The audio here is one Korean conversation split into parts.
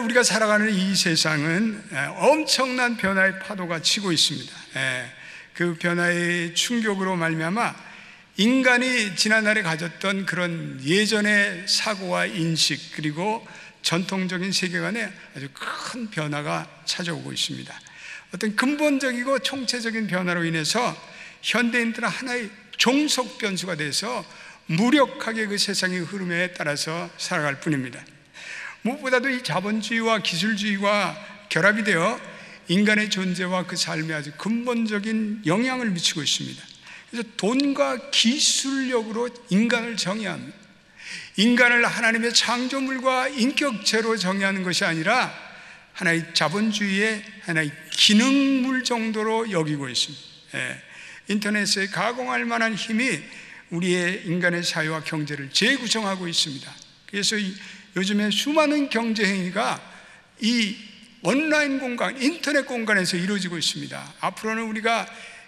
우리가 살아가는 이 세상은 엄청난 변화의 파도가 치고 있습니다. 그 변화의 충격으로 말미암아 인간이 지난날에 가졌던 그런 예전의 사고와 인식, 그리고 전통적인 세계관에 아주 큰 변화가 찾아오고 있습니다. 어떤 근본적이고 총체적인 변화로 인해서 현대인들은 하나의 종속 변수가 돼서 무력하게 그 세상의 흐름에 따라서 살아갈 뿐입니다. 무엇보다도 이 자본주의와 기술주의가 결합이 되어 인간의 존재와 그 삶에 아주 근본적인 영향을 미치고 있습니다. 그래서 돈과 기술력으로 인간을 정의합니다. 인간을 하나님의 창조물과 인격체로 정의하는 것이 아니라 하나의 자본주의의 하나의 기능물 정도로 여기고 있습니다. 인터넷에 가공할 만한 힘이 우리의 인간의 사회와 경제를 재구성하고 있습니다. 그래서 요즘에 수많은 경제 행위가 이 온라인 공간, 인터넷 공간에서 이루어지고 있습니다. 앞으로는 우리가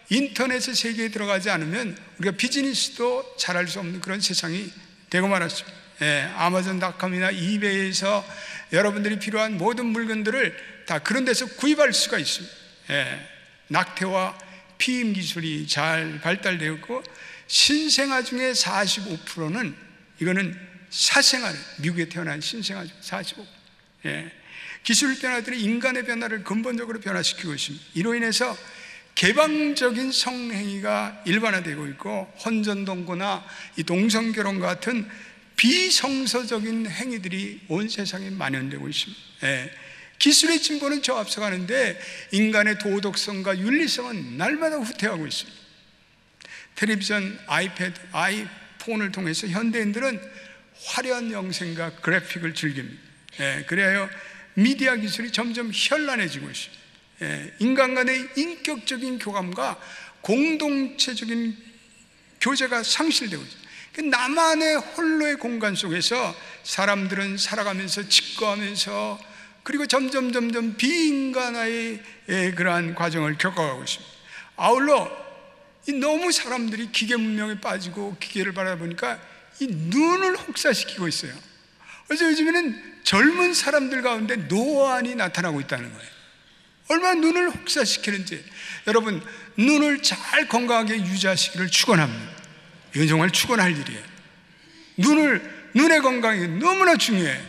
인터넷의 세계에 들어가지 않으면 우리가 비즈니스도 잘할 수 없는 그런 세상이 되고 말았습니다. 아마존닷컴이나 이베이에서 여러분들이 필요한 모든 물건들을 다 그런 데서 구입할 수가 있습니다. 낙태와 피임 기술이 잘 발달되었고, 신생아 중에 45%는 이거는 사생아래, 미국에 태어난 신생아 중 45%. 기술 변화들이 인간의 변화를 근본적으로 변화시키고 있습니다. 이로 인해서 개방적인 성행위가 일반화되고 있고, 혼전동거나 이 동성결혼 같은 비성서적인 행위들이 온 세상에 만연되고 있습니다. 기술의 진보는 저 앞서가는데 인간의 도덕성과 윤리성은 날마다 후퇴하고 있습니다. 텔레비전, 아이패드, 아이폰을 통해서 현대인들은 화려한 영상과 그래픽을 즐깁니다. 그래야 미디어 기술이 점점 현란해지고 있습니다. 인간 간의 인격적인 교감과 공동체적인 교제가 상실되고 있습니다. 나만의 홀로의 공간 속에서 사람들은 살아가면서 직거하면서, 그리고 점점 비인간화의 그러한 과정을 겪어가고 있습니다. 아울러 너무 사람들이 기계 문명에 빠지고 기계를 바라보니까 이 눈을 혹사시키고 있어요. 그래서 요즘에는 젊은 사람들 가운데 노안이 나타나고 있다는 거예요. 얼마나 눈을 혹사시키는지. 여러분, 눈을 잘 건강하게 유지하시기를 축원합니다. 이건 정말 축원할 일이에요. 눈의 건강이 너무나 중요해.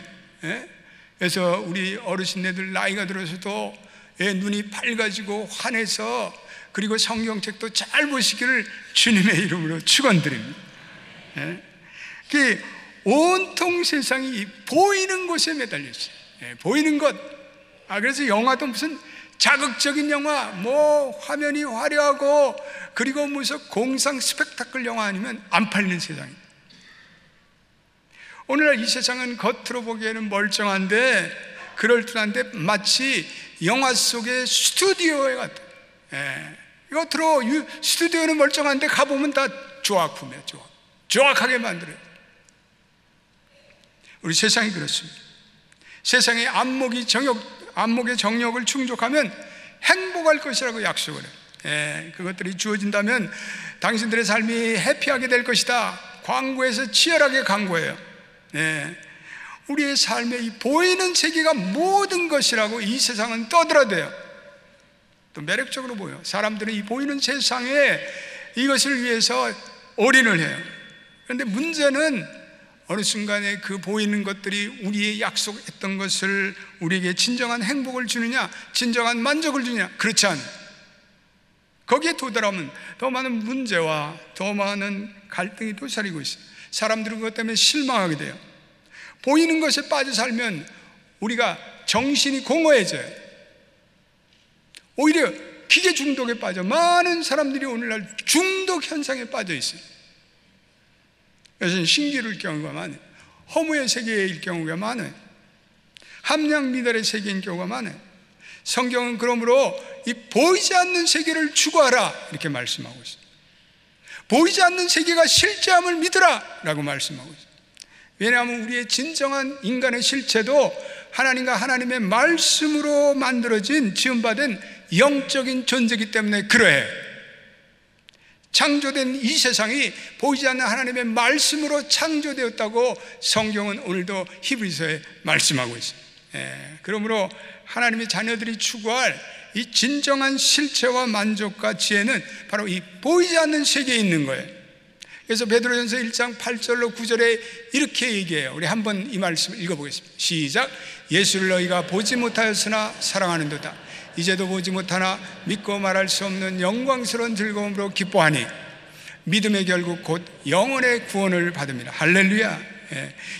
그래서 우리 어르신네들 나이가 들어서도 눈이 밝아지고 환해서, 그리고 성경책도 잘 보시기를 주님의 이름으로 축원드립니다. 온통 세상이 보이는 곳에 매달려 있어요. 보이는 것. 그래서 영화도 무슨 자극적인 영화, 화면이 화려하고, 그리고 무슨 공상 스펙타클 영화 아니면 안 팔리는 세상입니다. 오늘날 이 세상은 겉으로 보기에는 멀쩡한데, 그럴듯한데 마치 영화 속의 스튜디오에 같아. 겉으로 스튜디오는 멀쩡한데 가보면 다 조악품이야. 조악하게 만들어요. 우리 세상이 그렇습니다. 세상의 안목의 정욕을 충족하면 행복할 것이라고 약속을 해요. 그것들이 주어진다면 당신들의 삶이 해피하게 될 것이다. 광고에서 치열하게 광고해요. 우리의 삶의 이 보이는 세계가 모든 것이라고 이 세상은 떠들어대요. 또 매력적으로 보여. 사람들은 이 보이는 세상에 이것을 위해서 올인을 해요. 그런데 문제는 어느 순간에 그 보이는 것들이 우리의 약속했던 것을, 우리에게 진정한 행복을 주느냐, 진정한 만족을 주느냐, 그렇지 않아요. 거기에 도달하면 더 많은 문제와 더 많은 갈등이 도사리고 있어요. 사람들은 그것 때문에 실망하게 돼요. 보이는 것에 빠져 살면 우리가 정신이 공허해져요. 오히려 기계 중독에 빠져 많은 사람들이 오늘날 중독 현상에 빠져 있어요. 그래서 신기루일 경우가 많아요. 허무의 세계일 경우가 많아요. 함량 미달의 세계인 경우가 많아요. 성경은 그러므로 이 보이지 않는 세계를 추구하라 이렇게 말씀하고 있어요. 보이지 않는 세계가 실제함을 믿으라 라고 말씀하고 있어요. 왜냐하면 우리의 진정한 인간의 실체도 하나님과 하나님의 말씀으로 만들어진, 지음받은 영적인 존재이기 때문에 그러해. 창조된 이 세상이 보이지 않는 하나님의 말씀으로 창조되었다고 성경은 오늘도 히브리서에 말씀하고 있습니다. 그러므로 하나님의 자녀들이 추구할 이 진정한 실체와 만족과 지혜는 바로 이 보이지 않는 세계에 있는 거예요. 그래서 베드로전서 1장 8절로 9절에 이렇게 얘기해요. 우리 한번 이 말씀을 읽어보겠습니다. 시작. 예수를 너희가 보지 못하였으나 사랑하는도다. 이제도 보지 못하나 믿고 말할 수 없는 영광스러운 즐거움으로 기뻐하니 믿음의 결국 곧 영혼의 구원을 받음이라. 할렐루야.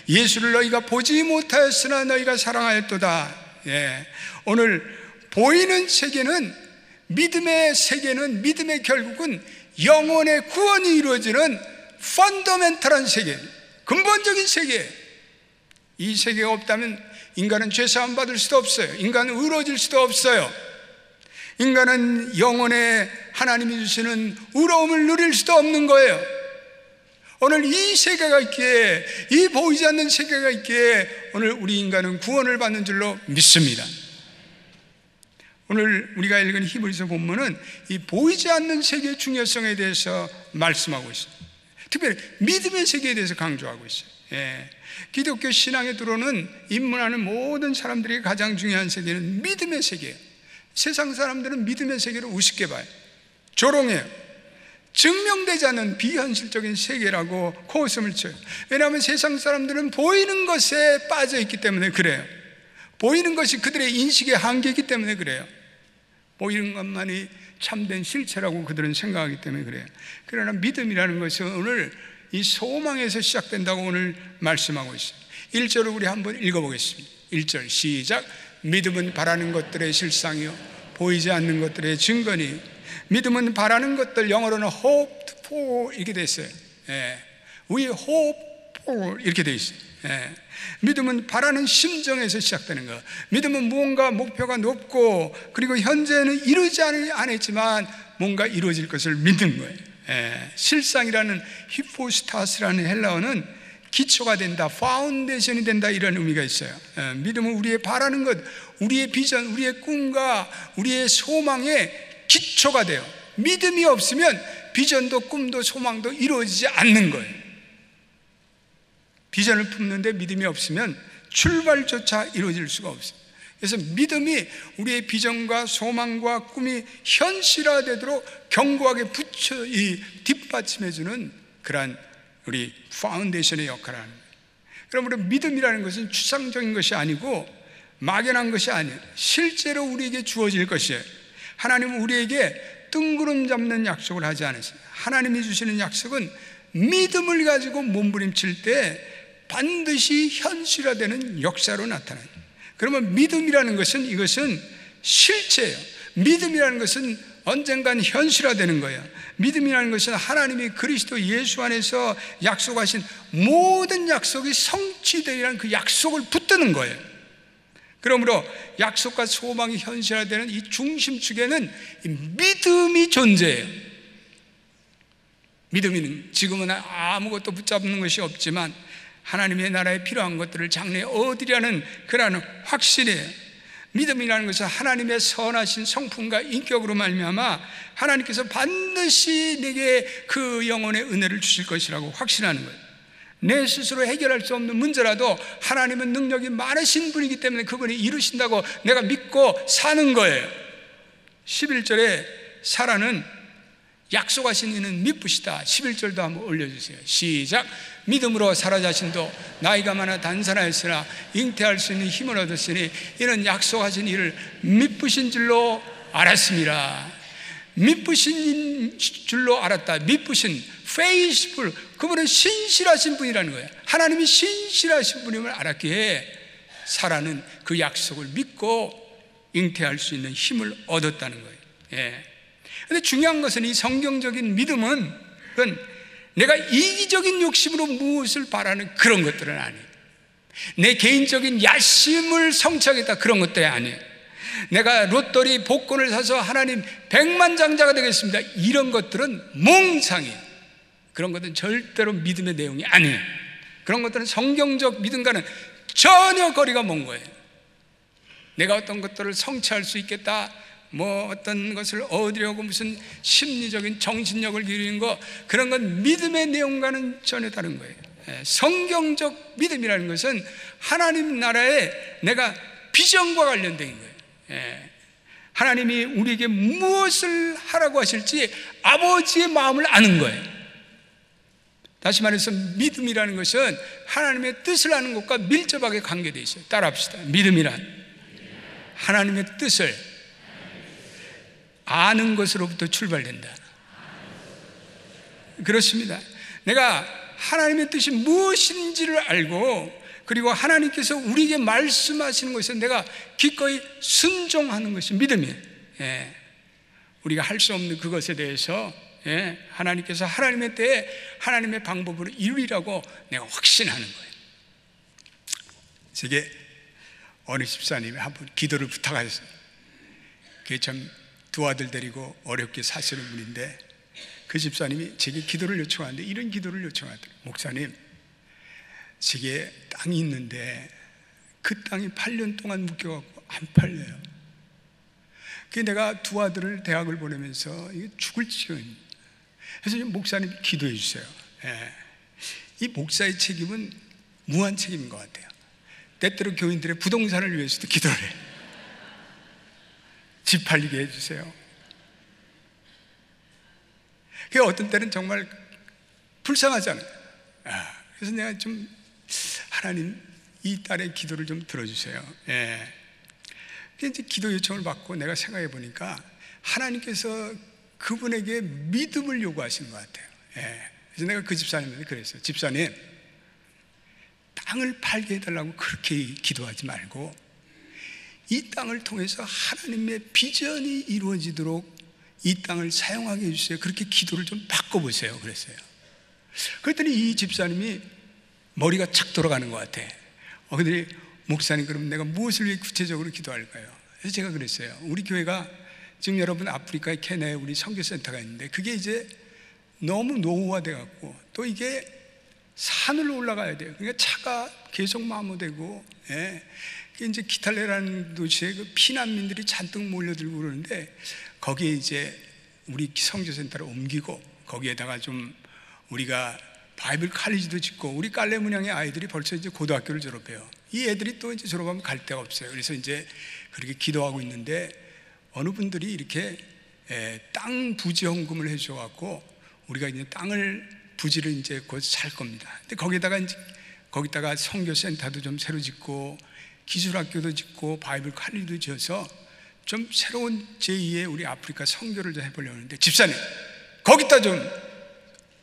예수를 너희가 보지 못하였으나 너희가 사랑하였도다. 오늘 보이는 세계는, 믿음의 세계는, 믿음의 결국은 영혼의 구원이 이루어지는 펀더멘탈한 세계, 근본적인 세계. 이 세계가 없다면 인간은 죄사함 받을 수도 없어요. 인간은 의로워질 수도 없어요. 인간은 영혼의 하나님이 주시는 의로움을 누릴 수도 없는 거예요. 오늘 이 세계가 있기에, 이 보이지 않는 세계가 있기에 오늘 우리 인간은 구원을 받는 줄로 믿습니다. 오늘 우리가 읽은 히브리서 본문은 이 보이지 않는 세계의 중요성에 대해서 말씀하고 있어요. 특별히 믿음의 세계에 대해서 강조하고 있어요. 기독교 신앙에 들어오는 입문하는 모든 사람들이 가장 중요한 세계는 믿음의 세계예요. 세상 사람들은 믿음의 세계를 우습게 봐요. 조롱해요. 증명되지 않는 비현실적인 세계라고 코웃음을 쳐요. 왜냐하면 세상 사람들은 보이는 것에 빠져 있기 때문에 그래요. 보이는 것이 그들의 인식의 한계이기 때문에 그래요. 보이는 것만이 참된 실체라고 그들은 생각하기 때문에 그래요. 그러나 믿음이라는 것은 오늘 이 소망에서 시작된다고 오늘 말씀하고 있어요. 1절을 우리 한번 읽어보겠습니다. 1절 시작. 믿음은 바라는 것들의 실상이요 보이지 않는 것들의 증거니. 믿음은 바라는 것들, 영어로는 hope for 이렇게 돼 있어요. We hope for 이렇게 돼 있어요. 믿음은 바라는 심정에서 시작되는 거. 믿음은 무언가 목표가 높고 그리고 현재는 이루지 않았지만 뭔가 이루어질 것을 믿는 거예요. 실상이라는 히포스타스라는 헬라어는 기초가 된다, 파운데이션이 된다, 이런 의미가 있어요. 믿음은 우리의 바라는 것, 우리의 비전, 우리의 꿈과 우리의 소망의 기초가 돼요. 믿음이 없으면 비전도 꿈도 소망도 이루어지지 않는 거예요. 비전을 품는데 믿음이 없으면 출발조차 이루어질 수가 없어요. 그래서 믿음이 우리의 비전과 소망과 꿈이 현실화되도록 견고하게 뒷받침해주는 그러한 우리 파운데이션의 역할을 하는 거예요. 그러므로 믿음이라는 것은 추상적인 것이 아니고 막연한 것이 아니에요. 실제로 우리에게 주어질 것이에요. 하나님은 우리에게 뜬구름 잡는 약속을 하지 않으세요. 하나님이 주시는 약속은 믿음을 가지고 몸부림칠 때 반드시 현실화되는 역사로 나타나요. 그러면 믿음이라는 것은 이것은 실체예요. 믿음이라는 것은 언젠간 현실화되는 거예요. 믿음이라는 것은 하나님이 그리스도 예수 안에서 약속하신 모든 약속이 성취되리라는 그 약속을 붙드는 거예요. 그러므로 약속과 소망이 현실화되는 이 중심축에는 이 믿음이 존재해요. 믿음은 지금은 아무것도 붙잡는 것이 없지만 하나님의 나라에 필요한 것들을 장래에 얻으려는 그러한 확신이에요. 믿음이라는 것은 하나님의 선하신 성품과 인격으로 말미암아 하나님께서 반드시 내게 그 영혼의 은혜를 주실 것이라고 확신하는 거예요. 내 스스로 해결할 수 없는 문제라도 하나님은 능력이 많으신 분이기 때문에 그분이 이루신다고 내가 믿고 사는 거예요. 11절에 사라는 약속하신 이는 미쁘시다. 11절도 한번 올려주세요. 시작. 믿음으로 사라 자신도 나이가 많아 단산하였으나 잉태할 수 있는 힘을 얻었으니 이는 약속하신 이를 미쁘신 줄로 알았습니다. 미쁘신 줄로 알았다. 미쁘신, faithful, 그분은 신실하신 분이라는 거예요. 하나님이 신실하신 분임을 알았기에 사라는 그 약속을 믿고 잉태할 수 있는 힘을 얻었다는 거예요. 그런데 중요한 것은 이 성경적인 믿음은 그건 내가 이기적인 욕심으로 무엇을 바라는 그런 것들은 아니에요. 내 개인적인 야심을 성취하겠다 그런 것들이 아니에요. 내가 로또리 복권을 사서 하나님 백만장자가 되겠습니다 이런 것들은 몽상이에요. 그런 것들은 절대로 믿음의 내용이 아니에요. 그런 것들은 성경적 믿음과는 전혀 거리가 먼 거예요. 내가 어떤 것들을 성취할 수 있겠다, 어떤 것을 얻으려고 무슨 심리적인 정신력을 기르는 거, 그런 건 믿음의 내용과는 전혀 다른 거예요. 성경적 믿음이라는 것은 하나님 나라에 내가 비전과 관련된 거예요. 예. 하나님이 우리에게 무엇을 하라고 하실지 아버지의 마음을 아는 거예요. 다시 말해서 믿음이라는 것은 하나님의 뜻을 아는 것과 밀접하게 관계되어 있어요. 따라합시다. 믿음이란 하나님의 뜻을 아는 것으로부터 출발된다. 그렇습니다. 내가 하나님의 뜻이 무엇인지를 알고, 그리고 하나님께서 우리에게 말씀하시는 것에 내가 기꺼이 순종하는 것이 믿음이에요. 예. 우리가 할 수 없는 그것에 대해서 하나님께서 하나님의 때에 하나님의 방법으로 이루리라고 내가 확신하는 거예요. 제게 어느 집사님이 한번 기도를 부탁하셨어요. 그게 참 두 아들 데리고 어렵게 사시는 분인데, 그 집사님이 제게 기도를 요청하는데 이런 기도를 요청하더라고요. 목사님, 제게 땅이 있는데 그 땅이 8년 동안 묶여갖고 안 팔려요. 그게 내가 두 아들을 대학을 보내면서 이게 죽을 지경입니다. 그래서 목사님 기도해 주세요. 예. 이 목사의 책임은 무한 책임인 것 같아요. 때때로 교인들의 부동산을 위해서도 기도를 해요. 집 팔리게 해주세요. 그게 어떤 때는 정말 불쌍하잖아요. 그래서 내가 좀 하나님 이 딸의 기도를 좀 들어주세요. 예. 이제 기도 요청을 받고 내가 생각해 보니까 하나님께서 그분에게 믿음을 요구하시는 것 같아요. 예. 그래서 내가 그 집사님한테 그랬어요. 집사님, 땅을 팔게 해달라고 그렇게 기도하지 말고 이 땅을 통해서 하나님의 비전이 이루어지도록 이 땅을 사용하게 해주세요. 그렇게 기도를 좀 바꿔보세요. 그랬어요. 그랬더니 이 집사님이 머리가 착 돌아가는 것 같아. 근데 목사님, 그럼 내가 무엇을 위해 구체적으로 기도할까요? 그래서 제가 그랬어요. 우리 교회가 지금 여러분 아프리카의 케냐에 우리 선교센터가 있는데 그게 이제 너무 노후화돼 갖고 또 이게 산으로 올라가야 돼요. 그러니까 차가 계속 마모되고, 예. 이제 기탈레라는 도시에 그 피난민들이 잔뜩 몰려들고 그러는데 거기에 이제 우리 선교센터를 옮기고 거기에다가 좀 우리가 바이블 칼리지도 짓고 우리 깔레 문양의 아이들이 벌써 이제 고등학교를 졸업해요. 이 애들이 또 이제 졸업하면 갈 데가 없어요. 그래서 이제 그렇게 기도하고 있는데 어느 분들이 이렇게 땅 부지 헌금을 해줘 갖고 우리가 이제 땅을 부지를 이제 곧 살 겁니다. 근데 거기다가 선교센터도 좀 새로 짓고 기술학교도 짓고 바이블 칼리도 지어서 좀 새로운 제2의 우리 아프리카 선교를 좀 해보려고 하는데 집사님, 거기다 좀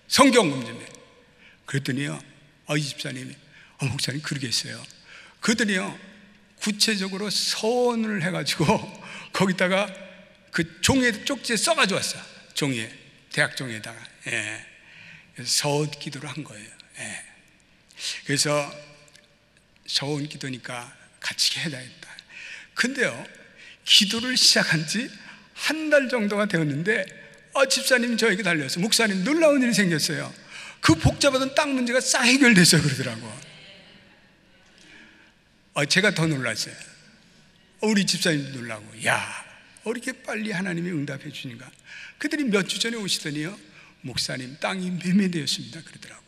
선교헌금 좀 해. 그랬더니요, 이 집사님이 목사님 그러겠어요. 그들이요 구체적으로 서원을 해가지고 거기다가 그 종이에 쪽지에 써가지고 왔어. 종이에, 대학 종이에다가. 예. 그래서 서원 기도를 한 거예요. 예. 그래서 서원 기도니까 같이 해야 되겠다. 근데요, 기도를 시작한 지 한 달 정도가 되었는데 집사님이 저에게 달려서 목사님 놀라운 일이 생겼어요. 그 복잡하던 땅 문제가 싹 해결됐어요. 그러더라고. 제가 더 놀랐어요. 우리 집사님도 놀라고, 야, 이렇게 빨리 하나님이 응답해 주니까. 그들이 몇 주 전에 오시더니요, 목사님 땅이 매매되었습니다 그러더라고.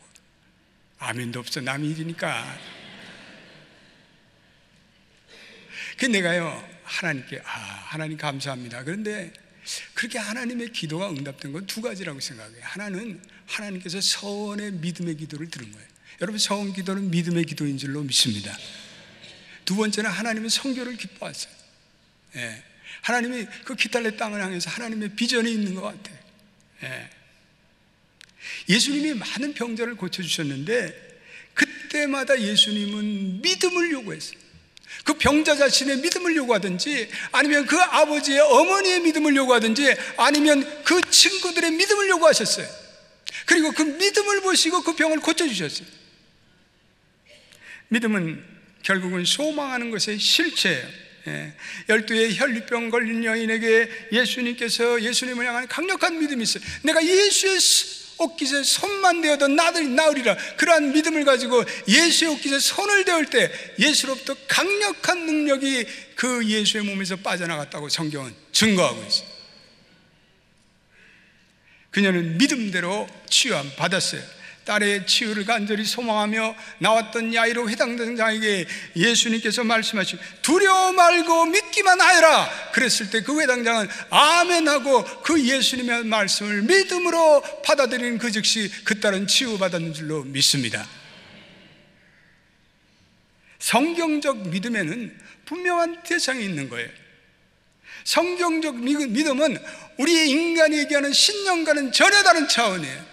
아멘도 없어, 남의 일이니까. 그 내가요 하나님께 하나님 감사합니다. 그런데 그렇게 하나님의 기도가 응답된 건 두 가지라고 생각해요. 하나는 하나님께서 서원의 믿음의 기도를 들은 거예요. 여러분, 서원 기도는 믿음의 기도인 줄로 믿습니다. 두 번째는 하나님은 선교를 기뻐하세요. 예. 하나님이 그 기탈레 땅을 향해서 하나님의 비전이 있는 것 같아요. 예. 예수님이 많은 병자를 고쳐주셨는데 그때마다 예수님은 믿음을 요구했어요. 그 병자 자신의 믿음을 요구하든지 아니면 그 아버지의 어머니의 믿음을 요구하든지 아니면 그 친구들의 믿음을 요구하셨어요. 그리고 그 믿음을 보시고 그 병을 고쳐주셨어요. 믿음은 결국은 소망하는 것의 실체예요. 12의 혈류병 걸린 여인에게 예수님께서 예수님을 향한 강력한 믿음이 있어요. 내가 예수의 옷깃에 손만 대어도 나으리라. 그러한 믿음을 가지고 예수의 옷깃에 손을 대을 때 예수로부터 강력한 능력이 그 예수의 몸에서 빠져나갔다고 성경은 증거하고 있어요. 그녀는 믿음대로 치유함 받았어요. 딸의 치유를 간절히 소망하며 나왔던 야이로 회당장에게 예수님께서 말씀하시고 두려워 말고 믿기만 하여라. 그랬을 때 그 회당장은 아멘하고 그 예수님의 말씀을 믿음으로 받아들이는 그 즉시 그 딸은 치유받았는 줄로 믿습니다. 성경적 믿음에는 분명한 대상이 있는 거예요. 성경적 믿음은 우리의 인간이 얘기하는 신념과는 전혀 다른 차원이에요.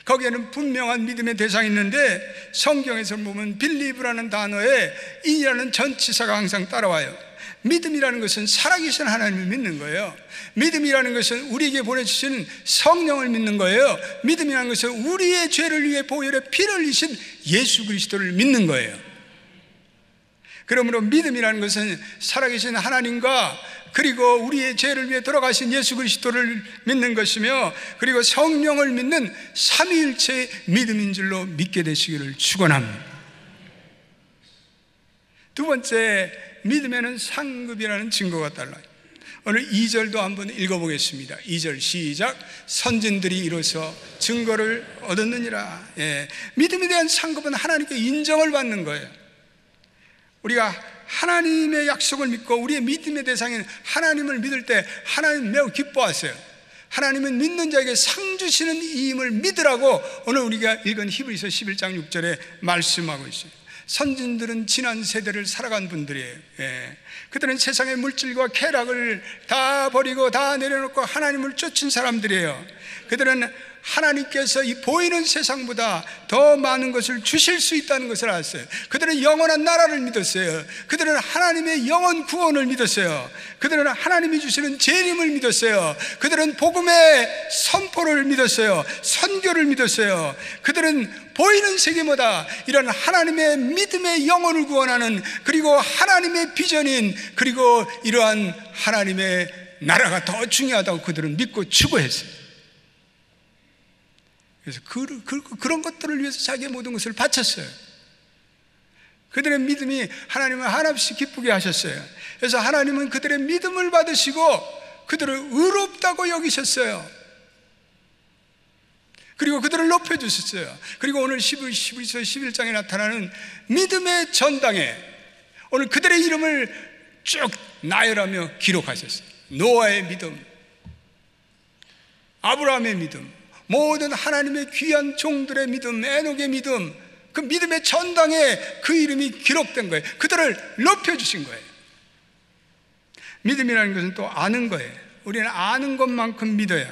거기에는 분명한 믿음의 대상이 있는데 성경에서 보면 빌리브라는 단어에 이라는 전치사가 항상 따라와요. 믿음이라는 것은 살아계신 하나님을 믿는 거예요. 믿음이라는 것은 우리에게 보내주신 성령을 믿는 거예요. 믿음이라는 것은 우리의 죄를 위해 보혈의 피를 흘리신 예수 그리스도를 믿는 거예요. 그러므로 믿음이라는 것은 살아계신 하나님과 그리고 우리의 죄를 위해 돌아가신 예수 그리스도를 믿는 것이며 그리고 성령을 믿는 삼위일체의 믿음인 줄로 믿게 되시기를 축원합니다. 두 번째, 믿음에는 상급이라는 증거가 달라요. 오늘 2절도 한번 읽어보겠습니다. 2절 시작. 선진들이 이로써 증거를 얻었느니라. 믿음에 대한 상급은 하나님께 인정을 받는 거예요. 우리가 하나님의 약속을 믿고 우리의 믿음의 대상인 하나님을 믿을 때 하나님 매우 기뻐하세요. 하나님은 믿는 자에게 상 주시는 이임을 믿으라고 오늘 우리가 읽은 히브리서 11장 6절에 말씀하고 있어요. 선진들은 지난 세대를 살아간 분들이에요. 그들은 세상의 물질과 쾌락을 다 버리고 다 내려놓고 하나님을 쫓은 사람들이에요. 그들은 하나님께서 이 보이는 세상보다 더 많은 것을 주실 수 있다는 것을 알았어요. 그들은 영원한 나라를 믿었어요. 그들은 하나님의 영원 구원을 믿었어요. 그들은 하나님이 주시는 재림을 믿었어요. 그들은 복음의 선포를 믿었어요. 선교를 믿었어요. 그들은 보이는 세계보다 이런 하나님의 믿음의 영혼을 구원하는 그리고 하나님의 비전인 그리고 이러한 하나님의 나라가 더 중요하다고 그들은 믿고 추구했어요. 그래서 그런 것들을 위해서 자기의 모든 것을 바쳤어요. 그들의 믿음이 하나님을 한없이 기쁘게 하셨어요. 그래서 하나님은 그들의 믿음을 받으시고 그들을 의롭다고 여기셨어요. 그리고 그들을 높여주셨어요. 그리고 오늘 히브리서 11장에 나타나는 믿음의 전당에 오늘 그들의 이름을 쭉 나열하며 기록하셨어요. 노아의 믿음, 아브라함의 믿음, 모든 하나님의 귀한 종들의 믿음, 에녹의 믿음, 그 믿음의 전당에 그 이름이 기록된 거예요. 그들을 높여주신 거예요. 믿음이라는 것은 또 아는 거예요. 우리는 아는 것만큼 믿어야.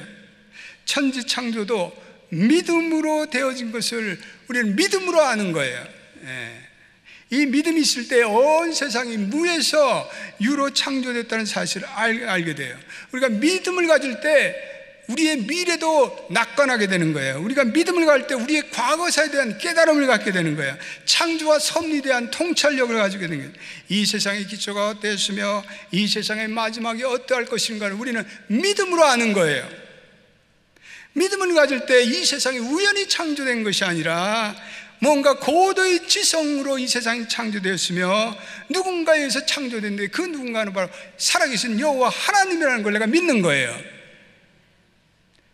천지 창조도 믿음으로 되어진 것을 우리는 믿음으로 아는 거예요. 이 믿음이 있을 때 온 세상이 무에서 유로 창조됐다는 사실을 알게 돼요. 우리가 믿음을 가질 때 우리의 미래도 낙관하게 되는 거예요. 우리가 믿음을 가질 때 우리의 과거사에 대한 깨달음을 갖게 되는 거예요. 창조와 섭리에 대한 통찰력을 가지게 되는 거예요. 이 세상의 기초가 어땠으며 이 세상의 마지막이 어떠할 것인가를 우리는 믿음으로 아는 거예요. 믿음을 가질 때 이 세상이 우연히 창조된 것이 아니라 뭔가 고도의 지성으로 이 세상이 창조되었으며 누군가에 의해서 창조됐는데 그 누군가는 바로 살아계신 여호와 하나님이라는 걸 내가 믿는 거예요.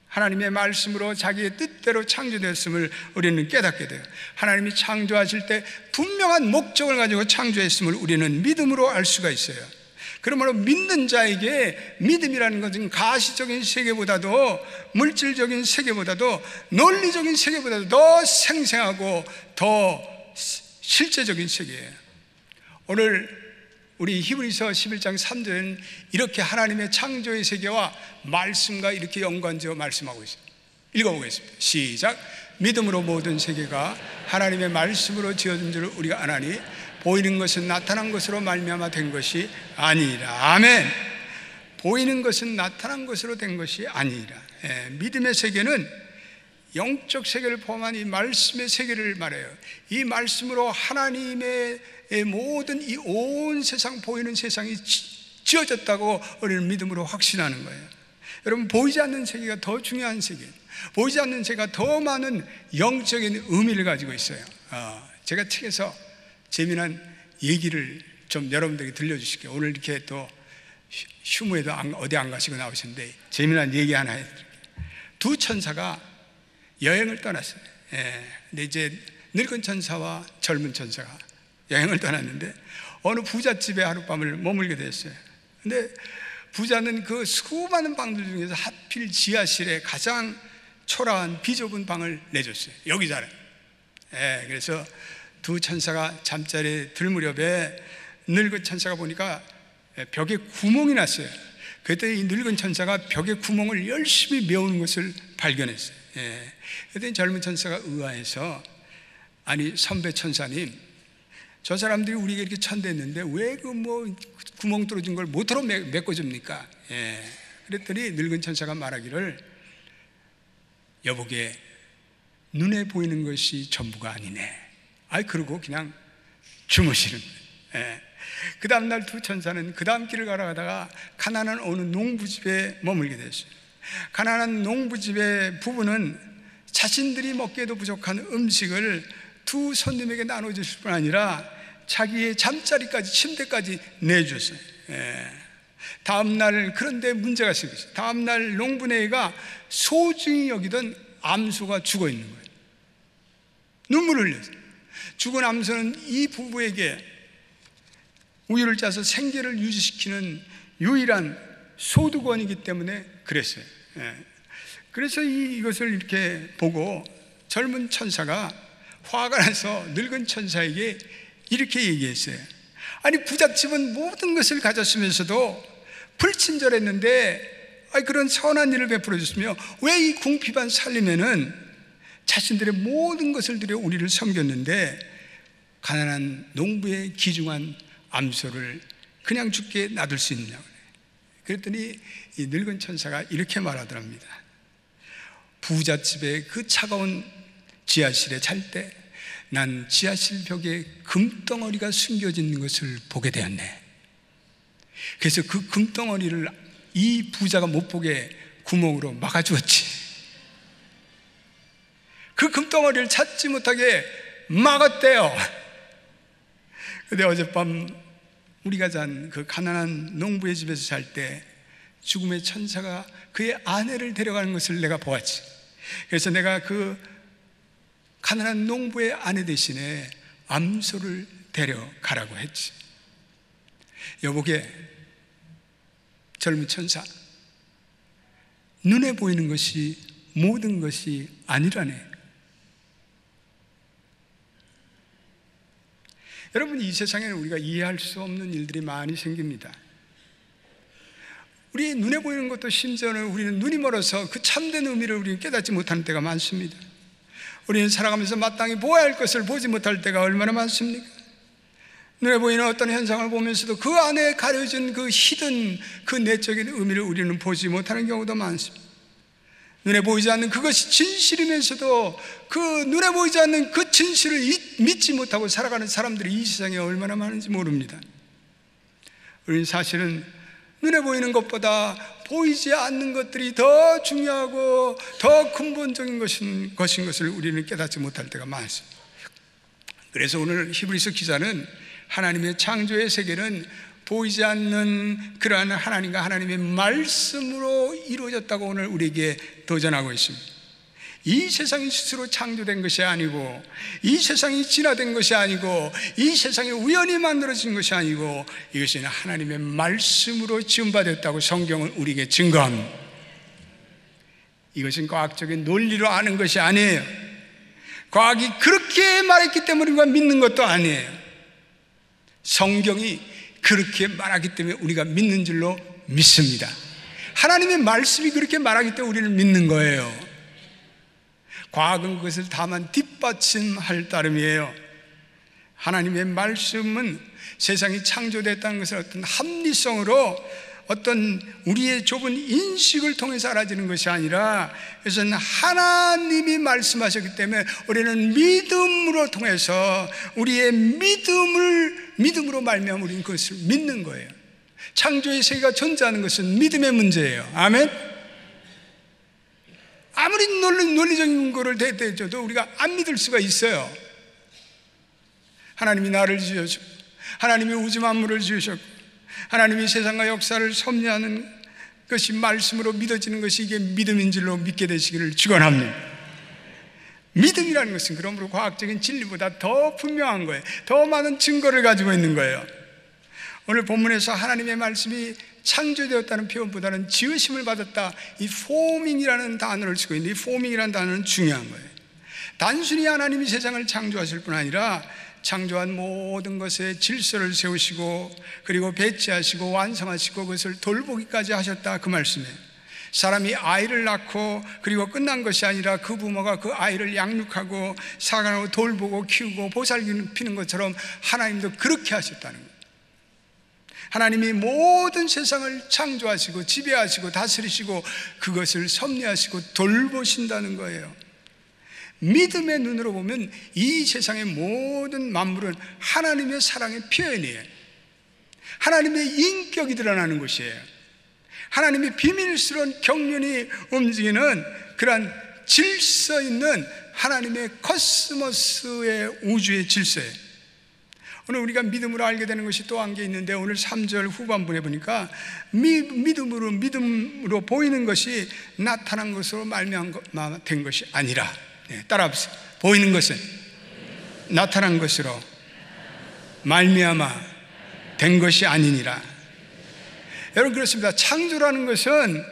하나님의 말씀으로 자기의 뜻대로 창조되었음을 우리는 깨닫게 돼요. 하나님이 창조하실 때 분명한 목적을 가지고 창조했음을 우리는 믿음으로 알 수가 있어요. 그러므로 믿는 자에게 믿음이라는 것은 가시적인 세계보다도 물질적인 세계보다도 논리적인 세계보다도 더 생생하고 더 실제적인 세계예요. 오늘 우리 히브리서 11장 3절에는 이렇게 하나님의 창조의 세계와 말씀과 이렇게 연관지어 말씀하고 있습니다. 읽어보겠습니다. 시작. 믿음으로 모든 세계가 하나님의 말씀으로 지어진 줄 우리가 아나니 보이는 것은 나타난 것으로 말미암아 된 것이 아니라. 아멘. 보이는 것은 나타난 것으로 된 것이 아니라. 믿음의 세계는 영적 세계를 포함한 이 말씀의 세계를 말해요. 이 말씀으로 하나님의 모든 이 온 세상, 보이는 세상이 지어졌다고 우리는 믿음으로 확신하는 거예요. 여러분, 보이지 않는 세계가 더 중요한 세계, 보이지 않는 세계가 더 많은 영적인 의미를 가지고 있어요. 제가 책에서 재미난 얘기를 좀 여러분들에게 들려주실게요. 오늘 이렇게 또 휴무에도 어디 안 가시고 나오셨는데 재미난 얘기 하나 해드릴게요. 두 천사가 여행을 떠났어요. 근데 이제 늙은 천사와 젊은 천사가 여행을 떠났는데 어느 부잣집에 하룻밤을 머물게 됐어요. 근데 부자는 그 수많은 방들 중에서 하필 지하실에 가장 초라한 비좁은 방을 내줬어요. 여기 자라. 그래서 두 천사가 잠자리에 들 무렵에 늙은 천사가 보니까 벽에 구멍이 났어요. 그랬더니 이 늙은 천사가 벽에 구멍을 열심히 메우는 것을 발견했어요. 그랬더니 젊은 천사가 의아해서, 아니 선배 천사님, 저 사람들이 우리에게 이렇게 천대했는데 왜 그 뭐 구멍 뚫어진 걸 못으로 메꿔줍니까? 그랬더니 늙은 천사가 말하기를, 여보게 눈에 보이는 것이 전부가 아니네. 그러고 그냥 주무시는 거예요. 그 다음날 두 천사는 그 다음 길을 걸어가다가 가난한 어느 농부집에 머물게 됐어요. 가난한 농부집의 부부는 자신들이 먹기에도 부족한 음식을 두 손님에게 나눠주실 뿐 아니라 자기의 잠자리까지, 침대까지 내줬어요. 다음날, 그런데 문제가 생겼어요. 다음날 농부네가 소중히 여기던 암소가 죽어 있는 거예요. 눈물을 흘렸어요. 죽은 암소는 이 부부에게 우유를 짜서 생계를 유지시키는 유일한 소득원이기 때문에 그랬어요. 그래서 이것을 이렇게 보고 젊은 천사가 화가 나서 늙은 천사에게 이렇게 얘기했어요. 아니 부잣집은 모든 것을 가졌으면서도 불친절했는데 그런 선한 일을 베풀어 줬으며 왜 이 궁핍한 살림에는 자신들의 모든 것을 들여 우리를 섬겼는데 가난한 농부의 귀중한 암소를 그냥 죽게 놔둘 수 있느냐고. 그랬더니 이 늙은 천사가 이렇게 말하더랍니다. 부잣집의 그 차가운 지하실에 잘 때 난 지하실 벽에 금덩어리가 숨겨져 있는 것을 보게 되었네. 그래서 그 금덩어리를 이 부자가 못 보게 구멍으로 막아주었지. 그 금덩어리를 찾지 못하게 막았대요. 근데 어젯밤 우리가 잔 그 가난한 농부의 집에서 잘 때 죽음의 천사가 그의 아내를 데려가는 것을 내가 보았지. 그래서 내가 그 가난한 농부의 아내 대신에 암소를 데려가라고 했지. 여보게 젊은 천사, 눈에 보이는 것이 모든 것이 아니라네. 여러분, 이 세상에는 우리가 이해할 수 없는 일들이 많이 생깁니다. 우리 눈에 보이는 것도 심지어는 우리는 눈이 멀어서 그 참된 의미를 우리는 깨닫지 못하는 때가 많습니다. 우리는 살아가면서 마땅히 보아야 할 것을 보지 못할 때가 얼마나 많습니까? 눈에 보이는 어떤 현상을 보면서도 그 안에 가려진 그 히든 그 내적인 의미를 우리는 보지 못하는 경우도 많습니다. 눈에 보이지 않는 그것이 진실이면서도 그 눈에 보이지 않는 그 진실을 믿지 못하고 살아가는 사람들이 이 세상에 얼마나 많은지 모릅니다. 우리는 사실은 눈에 보이는 것보다 보이지 않는 것들이 더 중요하고 더 근본적인 것인 것을 우리는 깨닫지 못할 때가 많습니다. 그래서 오늘 히브리서 기자는 하나님의 창조의 세계는 보이지 않는 그러한 하나님과 하나님의 말씀으로 이루어졌다고 오늘 우리에게 도전하고 있습니다. 이 세상이 스스로 창조된 것이 아니고, 이 세상이 진화된 것이 아니고, 이 세상이 우연히 만들어진 것이 아니고, 이것은 하나님의 말씀으로 지음받았다고 성경은 우리에게 증거합니다. 이것은 과학적인 논리로 아는 것이 아니에요. 과학이 그렇게 말했기 때문에 우리가 믿는 것도 아니에요. 성경이 그렇게 말하기 때문에 우리가 믿는 줄로 믿습니다. 하나님의 말씀이 그렇게 말하기 때문에 우리는 믿는 거예요. 과학은 그것을 다만 뒷받침할 따름이에요. 하나님의 말씀은 세상이 창조됐다는 것을 어떤 합리성으로, 어떤 우리의 좁은 인식을 통해서 알아지는 것이 아니라, 그것은 하나님이 말씀하셨기 때문에 우리는 믿음으로 통해서 우리의 믿음으로 말미암아 우리는 그것을 믿는 거예요. 창조의 세계가 존재하는 것은 믿음의 문제예요. 아멘. 아무리 논리적인 거를 대대줘도 우리가 안 믿을 수가 있어요. 하나님이 나를 지으셨고, 하나님이 우주 만물을 지으셨고, 하나님이 세상과 역사를 섭리하는 것이 말씀으로 믿어지는 것이 이게 믿음인 줄로 믿게 되시기를 축원합니다. 믿음이라는 것은 그러므로 과학적인 진리보다 더 분명한 거예요. 더 많은 증거를 가지고 있는 거예요. 오늘 본문에서 하나님의 말씀이 창조되었다는 표현보다는 지으심을 받았다, 이 forming이라는 단어를 쓰고 있는데, 이 forming이라는 단어는 중요한 거예요. 단순히 하나님이 세상을 창조하실 뿐 아니라 창조한 모든 것에 질서를 세우시고 그리고 배치하시고 완성하시고 그것을 돌보기까지 하셨다, 그 말씀이에요. 사람이 아이를 낳고 그리고 끝난 것이 아니라 그 부모가 그 아이를 양육하고 사랑하고 돌보고 키우고 보살피는 것처럼 하나님도 그렇게 하셨다는 거예요. 하나님이 모든 세상을 창조하시고 지배하시고 다스리시고 그것을 섭리하시고 돌보신다는 거예요. 믿음의 눈으로 보면 이 세상의 모든 만물은 하나님의 사랑의 표현이에요. 하나님의 인격이 드러나는 곳이에요. 하나님의 비밀스러운 경륜이 움직이는 그러한 질서 있는 하나님의 코스모스의 우주의 질서예요. 오늘 우리가 믿음으로 알게 되는 것이 또 한 개 있는데, 오늘 3절 후반부에 보니까 믿음으로 보이는 것이 나타난 것으로 말미암아 것이 아니라, 따라합시다. 보이는 것은 나타난 것으로 말미암아 된 것이 아니니라. 여러분, 그렇습니다. 창조라는 것은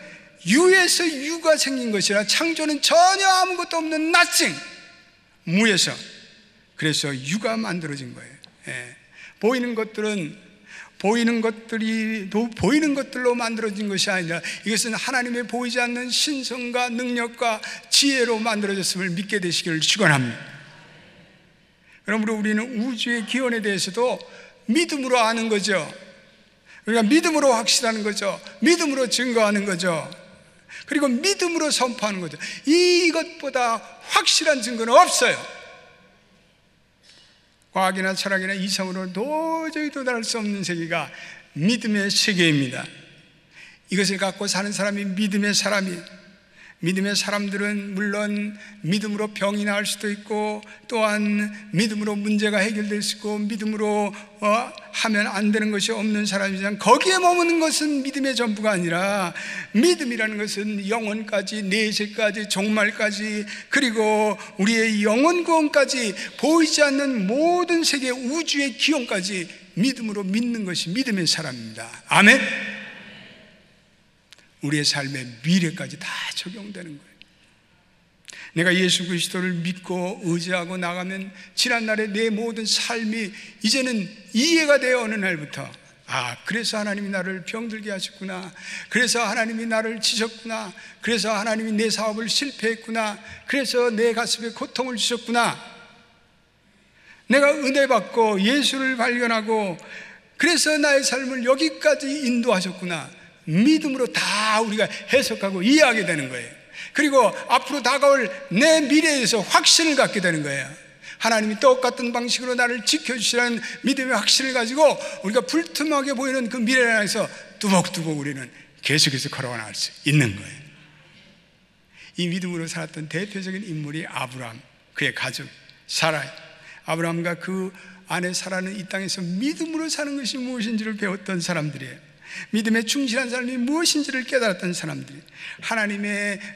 유에서 유가 생긴 것이라, 창조는 전혀 아무것도 없는 nothing, 무에서, 그래서 유가 만들어진 거예요. 보이는 것들은 보이는 것들로 만들어진 것이 아니라 이것은 하나님의 보이지 않는 신성과 능력과 지혜로 만들어졌음을 믿게 되시기를 축원합니다. 그러므로 우리는 우주의 기원에 대해서도 믿음으로 아는 거죠. 우리가 믿음으로 확신하는 거죠. 믿음으로 증거하는 거죠. 그리고 믿음으로 선포하는 거죠. 이것보다 확실한 증거는 없어요. 과학이나 철학이나 이성으로는 도저히 도달할 수 없는 세계가 믿음의 세계입니다. 이것을 갖고 사는 사람이 믿음의 사람들은 물론 믿음으로 병이 나을 수도 있고, 또한 믿음으로 문제가 해결될 수 있고, 믿음으로 하면 안 되는 것이 없는 사람이지만, 거기에 머무는 것은 믿음의 전부가 아니라 믿음이라는 것은 영혼까지, 내세까지, 종말까지, 그리고 우리의 영혼 구원까지, 보이지 않는 모든 세계 우주의 기원까지 믿음으로 믿는 것이 믿음의 사람입니다. 아멘. 우리의 삶의 미래까지 다 적용되는 거예요. 내가 예수 그리스도를 믿고 의지하고 나가면 지난날의 내 모든 삶이 이제는 이해가 되어 어느 날부터, 그래서 하나님이 나를 병들게 하셨구나, 그래서 하나님이 나를 치셨구나, 그래서 하나님이 내 사업을 실패했구나, 그래서 내 가슴에 고통을 주셨구나, 내가 은혜 받고 예수를 발견하고 그래서 나의 삶을 여기까지 인도하셨구나, 믿음으로 다 우리가 해석하고 이해하게 되는 거예요. 그리고 앞으로 다가올 내 미래에서 확신을 갖게 되는 거예요. 하나님이 똑같은 방식으로 나를 지켜주시라는 믿음의 확신을 가지고 우리가 불투명하게 보이는 그 미래를 향해서 뚜벅뚜벅 우리는 계속해서 걸어나갈 수 있는 거예요. 이 믿음으로 살았던 대표적인 인물이 아브라함, 그의 가족 사라. 아브라함과 그 아내 사라는 이 땅에서 믿음으로 사는 것이 무엇인지를 배웠던 사람들이에요. 믿음에 충실한 사람이 무엇인지를 깨달았던 사람들이.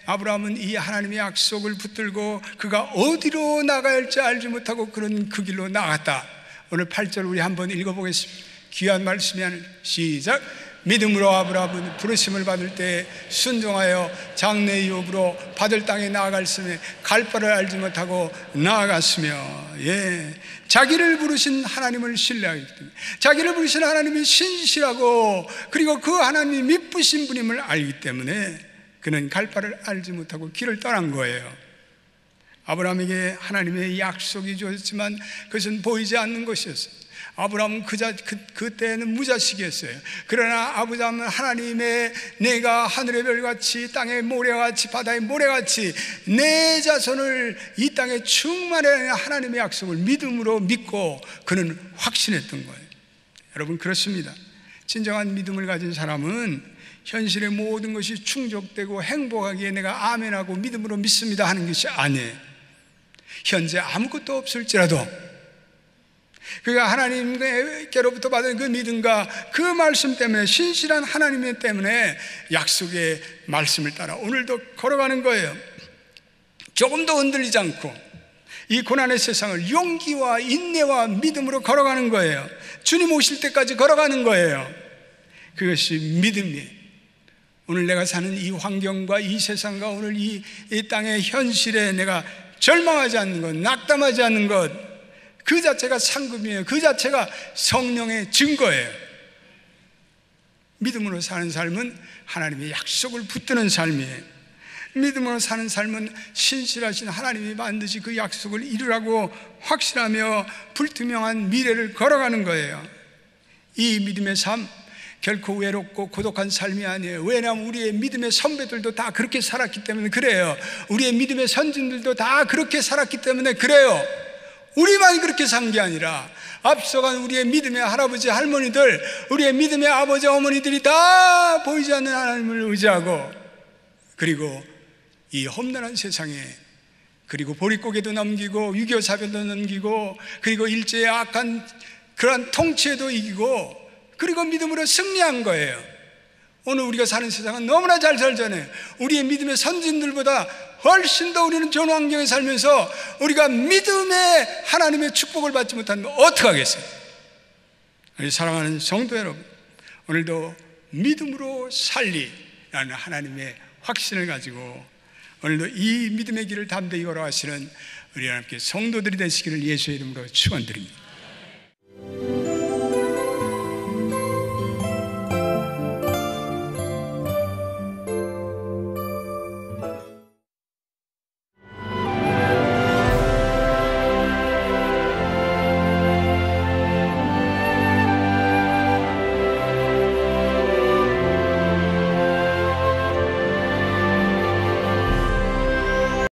아브라함은 이 하나님의 약속을 붙들고 그가 어디로 나가야 할지 알지 못하고 그런 그 길로 나갔다. 오늘 8절 우리 한번 읽어보겠습니다. 귀한 말씀이 하는 시작. 믿음으로 아브라함은 부르심을 받을 때 순종하여 장래 유업으로 받을 땅에 나아갔으며 갈 바를 알지 못하고 나아갔으며, 자기를 부르신 하나님을 신뢰하기 때문에, 자기를 부르신 하나님이 신실하고 그리고 그 하나님이 미쁘신 분임을 알기 때문에 그는 갈 바를 알지 못하고 길을 떠난 거예요. 아브라함에게 하나님의 약속이 주어졌지만 그것은 보이지 않는 것이었어요. 아브라함은 그때는 무자식이었어요. 그러나 아브라함은 하나님의 내가 하늘의 별같이 땅의 모래같이 바다의 모래같이 내 자손을 이 땅에 충만해 하는 하나님의 약속을 믿음으로 믿고 그는 확신했던 거예요. 여러분, 그렇습니다. 진정한 믿음을 가진 사람은 현실의 모든 것이 충족되고 행복하기에 내가 아멘하고 믿음으로 믿습니다 하는 것이 아니에요. 현재 아무것도 없을지라도 그가 하나님께로부터 받은 그 믿음과 그 말씀 때문에, 신실한 하나님 때문에 약속의 말씀을 따라 오늘도 걸어가는 거예요. 조금도 흔들리지 않고 이 고난의 세상을 용기와 인내와 믿음으로 걸어가는 거예요. 주님 오실 때까지 걸어가는 거예요. 그것이 믿음이에요. 오늘 내가 사는 이 환경과 이 세상과 오늘 이 땅의 현실에 내가 절망하지 않는 것, 낙담하지 않는 것, 그 자체가 상급이에요. 그 자체가 성령의 증거예요. 믿음으로 사는 삶은 하나님의 약속을 붙드는 삶이에요. 믿음으로 사는 삶은 신실하신 하나님이 반드시 그 약속을 이루라고 확신하며 불투명한 미래를 걸어가는 거예요. 이 믿음의 삶, 결코 외롭고 고독한 삶이 아니에요. 왜냐하면 우리의 믿음의 선배들도 다 그렇게 살았기 때문에 그래요. 우리의 믿음의 선진들도 다 그렇게 살았기 때문에 그래요. 우리만 그렇게 산 게 아니라 앞서간 우리의 믿음의 할아버지 할머니들, 우리의 믿음의 아버지 어머니들이 다 보이지 않는 하나님을 의지하고, 그리고 이 험난한 세상에, 그리고 보릿고개도 넘기고 6.25 사변도 넘기고, 그리고 일제의 악한 그러한 통치에도 이기고, 그리고 믿음으로 승리한 거예요. 오늘 우리가 사는 세상은 너무나 잘 살잖아요. 우리의 믿음의 선진들보다 훨씬 더 우리는 좋은 환경에 살면서 우리가 믿음의 하나님의 축복을 받지 못하면 어떡하겠어요? 우리 사랑하는 성도 여러분, 오늘도 믿음으로 살리라는 하나님의 확신을 가지고 오늘도 이 믿음의 길을 담대히 걸어가시는 우리 하나님께 성도들이 되시기를 예수의 이름으로 축원드립니다.